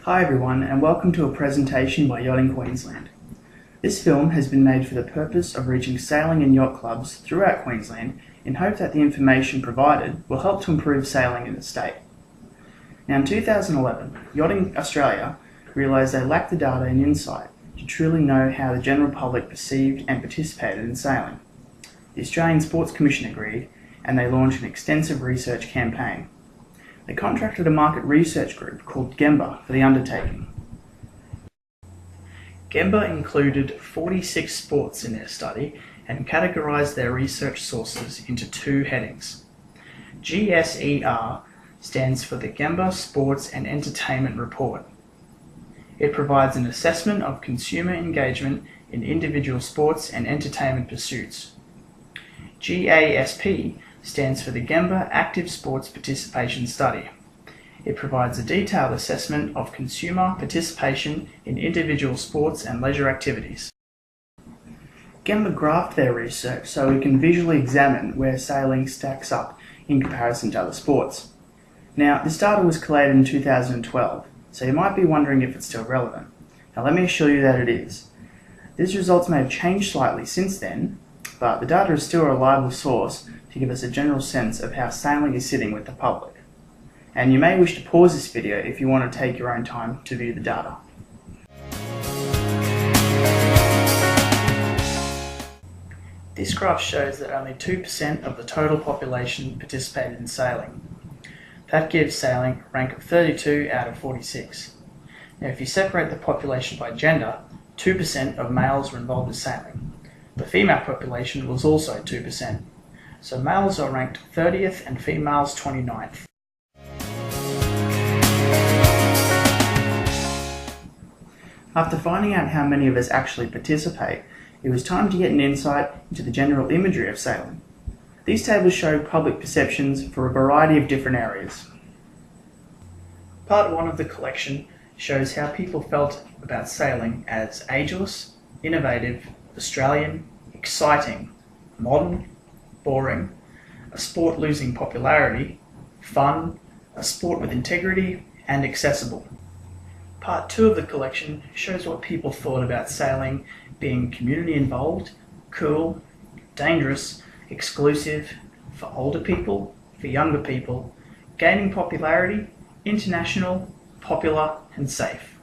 Hi everyone, and welcome to a presentation by Yachting Queensland. This film has been made for the purpose of reaching sailing and yacht clubs throughout Queensland in hope that the information provided will help to improve sailing in the state. Now in 2011, Yachting Australia realised they lacked the data and insight to truly know how the general public perceived and participated in sailing. The Australian Sports Commission agreed, and they launched an extensive research campaign. They contracted a market research group called Gemba for the undertaking. Gemba included 46 sports in their study and categorised their research sources into two headings. GSER stands for the Gemba Sports and Entertainment Report. It provides an assessment of consumer engagement in individual sports and entertainment pursuits. GASP stands for the Gemba Active Sports Participation Study. It provides a detailed assessment of consumer participation in individual sports and leisure activities. Gemba graphed their research so we can visually examine where sailing stacks up in comparison to other sports. Now, this data was collated in 2012, so you might be wondering if it's still relevant. Now let me assure you that it is. These results may have changed slightly since then, but the data is still a reliable source to give us a general sense of how sailing is sitting with the public. And you may wish to pause this video if you want to take your own time to view the data. This graph shows that only 2% of the total population participated in sailing. That gives sailing a rank of 32 out of 46. Now if you separate the population by gender, 2% of males were involved in sailing. The female population was also 2%. So males are ranked 30th and females 29th. After finding out how many of us actually participate, it was time to get an insight into the general imagery of sailing. These tables show public perceptions for a variety of different areas. Part 1 of the collection shows how people felt about sailing as ageless, innovative, Australian, exciting, modern, boring, a sport losing popularity, fun, a sport with integrity, and accessible. Part 2 of the collection shows what people thought about sailing being community involved, cool, dangerous, exclusive, for older people, for younger people, gaining popularity, international, popular, and safe.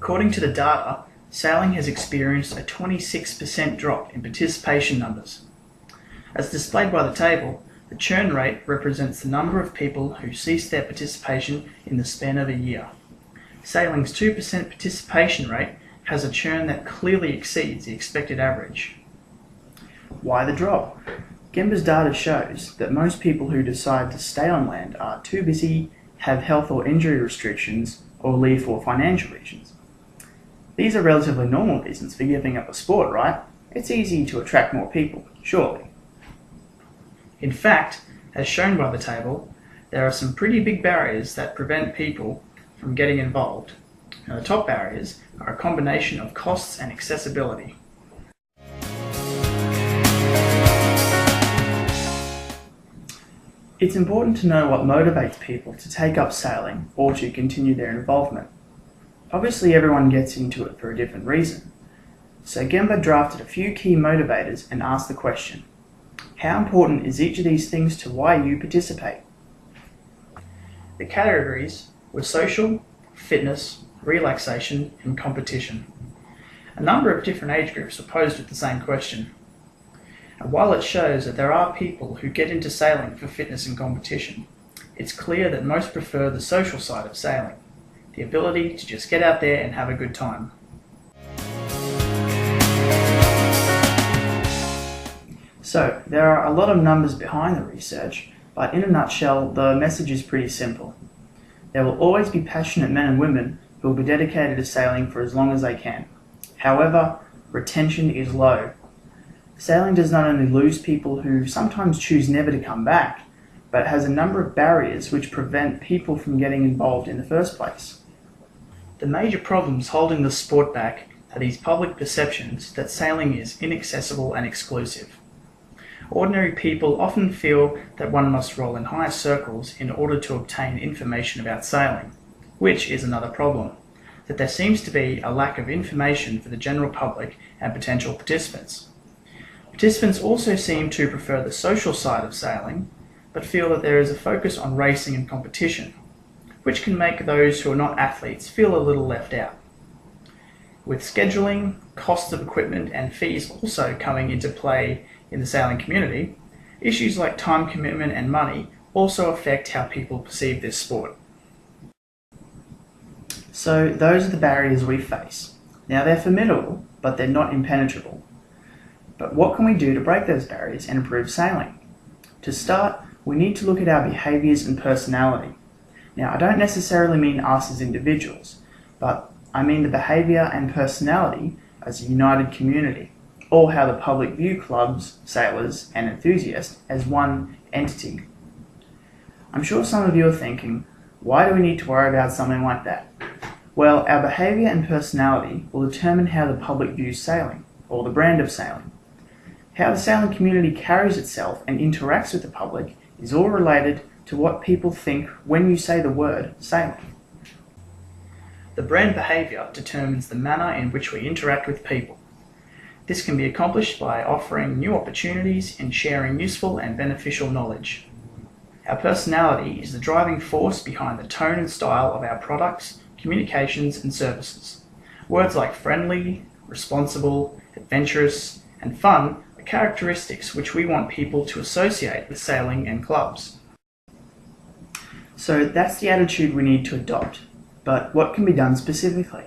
According to the data, sailing has experienced a 26% drop in participation numbers. As displayed by the table, the churn rate represents the number of people who cease their participation in the span of a year. Sailing's 2% participation rate has a churn that clearly exceeds the expected average. Why the drop? Gemba's data shows that most people who decide to stay on land are too busy, have health or injury restrictions, or leave for financial reasons. These are relatively normal reasons for giving up a sport, right? It's easy to attract more people, surely. In fact, as shown by the table, there are some pretty big barriers that prevent people from getting involved. Now, the top barriers are a combination of costs and accessibility. It's important to know what motivates people to take up sailing or to continue their involvement. Obviously everyone gets into it for a different reason. So Gemba drafted a few key motivators and asked the question, how important is each of these things to why you participate? The categories were social, fitness, relaxation, and competition. A number of different age groups were posed with the same question. And while it shows that there are people who get into sailing for fitness and competition, it's clear that most prefer the social side of sailing. The ability to just get out there and have a good time. So, there are a lot of numbers behind the research, but in a nutshell, the message is pretty simple. There will always be passionate men and women who will be dedicated to sailing for as long as they can. However, retention is low. Sailing does not only lose people who sometimes choose never to come back, but it has a number of barriers which prevent people from getting involved in the first place. The major problems holding the sport back are these public perceptions that sailing is inaccessible and exclusive. ordinary people often feel that one must roll in higher circles in order to obtain information about sailing, which is another problem, that there seems to be a lack of information for the general public and potential participants. Participants also seem to prefer the social side of sailing, but feel that there is a focus on racing and competition, which can make those who are not athletes feel a little left out. With scheduling, costs of equipment and fees also coming into play in the sailing community, issues like time commitment and money also affect how people perceive this sport. So those are the barriers we face. Now they're formidable, but they're not impenetrable. But what can we do to break those barriers and improve sailing? To start, we need to look at our behaviours and personality. Now I don't necessarily mean us as individuals, but I mean the behaviour and personality as a united community, or how the public view clubs, sailors and enthusiasts as one entity. I'm sure some of you are thinking, why do we need to worry about something like that? Well, our behaviour and personality will determine how the public views sailing, or the brand of sailing. How the sailing community carries itself and interacts with the public is all related to what people think when you say the word sailing. The brand behaviour determines the manner in which we interact with people. This can be accomplished by offering new opportunities and sharing useful and beneficial knowledge. Our personality is the driving force behind the tone and style of our products, communications and services. Words like friendly, responsible, adventurous and fun are characteristics which we want people to associate with sailing and clubs. So that's the attitude we need to adopt, but what can be done specifically?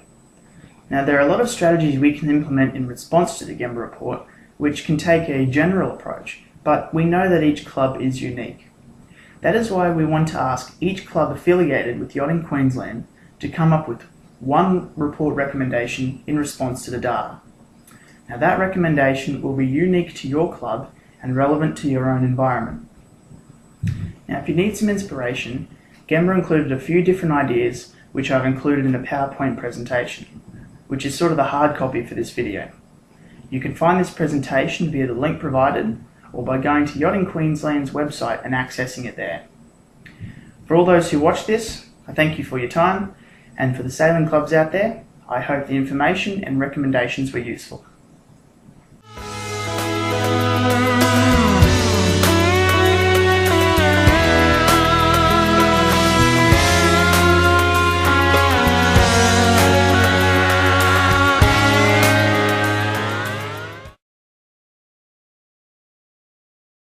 Now there are a lot of strategies we can implement in response to the Gemba Report which can take a general approach, but we know that each club is unique. That is why we want to ask each club affiliated with Yachting Queensland to come up with one report recommendation in response to the data. Now that recommendation will be unique to your club and relevant to your own environment. Now if you need some inspiration, Gemba included a few different ideas which I've included in a PowerPoint presentation, which is sort of the hard copy for this video. You can find this presentation via the link provided or by going to Yachting Queensland's website and accessing it there. For all those who watch this, I thank you for your time, and for the sailing clubs out there, I hope the information and recommendations were useful.